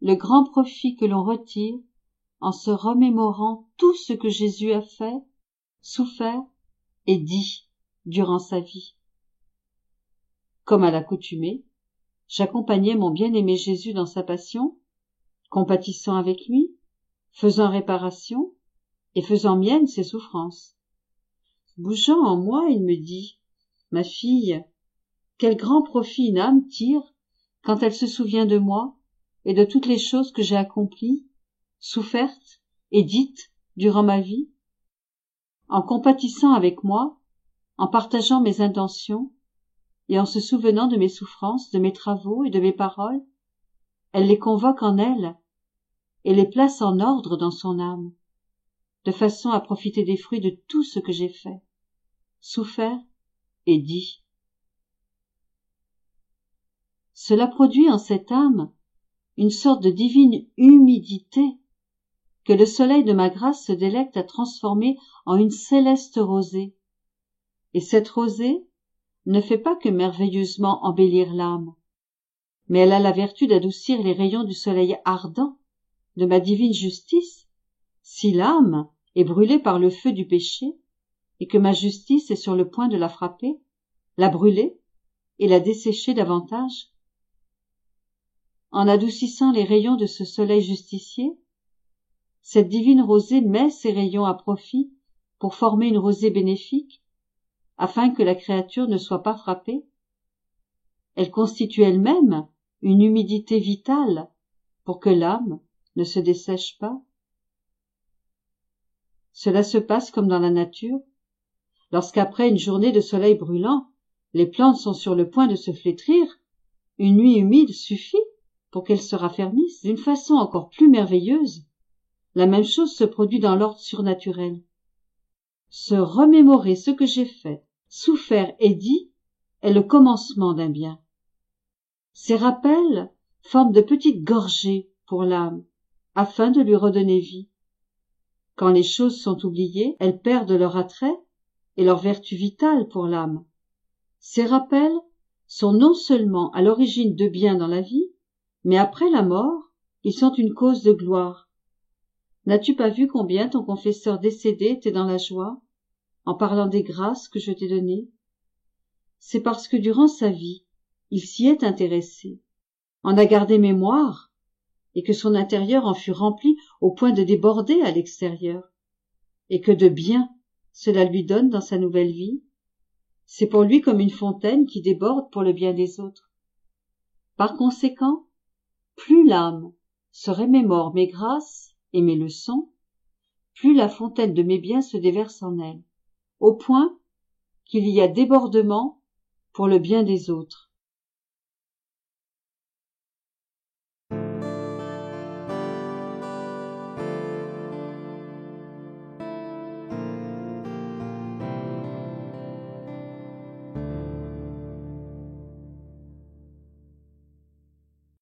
le grand profit que l'on retire en se remémorant tout ce que Jésus a fait, souffert et dit durant sa vie. Comme à l'accoutumée, j'accompagnais mon bien-aimé Jésus dans sa passion, compatissant avec lui, faisant réparation et faisant mienne ses souffrances. Bougeant en moi, il me dit « Ma fille, quel grand profit une âme tire quand elle se souvient de moi et de toutes les choses que j'ai accomplies, souffertes et dites durant ma vie. En compatissant avec moi, en partageant mes intentions et en se souvenant de mes souffrances, de mes travaux et de mes paroles, elle les convoque en elle et les place en ordre dans son âme, de façon à profiter des fruits de tout ce que j'ai fait, souffert et dit. Cela produit en cette âme une sorte de divine humidité que le soleil de ma grâce se délecte à transformer en une céleste rosée. Et cette rosée ne fait pas que merveilleusement embellir l'âme, mais elle a la vertu d'adoucir les rayons du soleil ardent de ma divine justice, si l'âme est brûlée par le feu du péché et que ma justice est sur le point de la frapper, la brûler et la dessécher davantage. En adoucissant les rayons de ce soleil justicier, cette divine rosée met ses rayons à profit pour former une rosée bénéfique, afin que la créature ne soit pas frappée. Elle constitue elle-même une humidité vitale pour que l'âme ne se dessèche pas. Cela se passe comme dans la nature, lorsqu'après une journée de soleil brûlant, les plantes sont sur le point de se flétrir, une nuit humide suffit pour qu'elles se raffermissent d'une façon encore plus merveilleuse. La même chose se produit dans l'ordre surnaturel. Se remémorer ce que j'ai fait, souffert et dit est le commencement d'un bien. Ces rappels forment de petites gorgées pour l'âme, afin de lui redonner vie. Quand les choses sont oubliées, elles perdent leur attrait et leur vertu vitale pour l'âme. Ces rappels sont non seulement à l'origine de bien dans la vie, mais après la mort, ils sont une cause de gloire. N'as-tu pas vu combien ton confesseur décédé était dans la joie, en parlant des grâces que je t'ai données? C'est parce que durant sa vie, il s'y est intéressé, en a gardé mémoire, et que son intérieur en fut rempli au point de déborder à l'extérieur, et que de bien cela lui donne dans sa nouvelle vie. C'est pour lui comme une fontaine qui déborde pour le bien des autres. Par conséquent, plus l'âme se remémore mes grâces et mes leçons, plus la fontaine de mes biens se déverse en elle, au point qu'il y a débordement pour le bien des autres.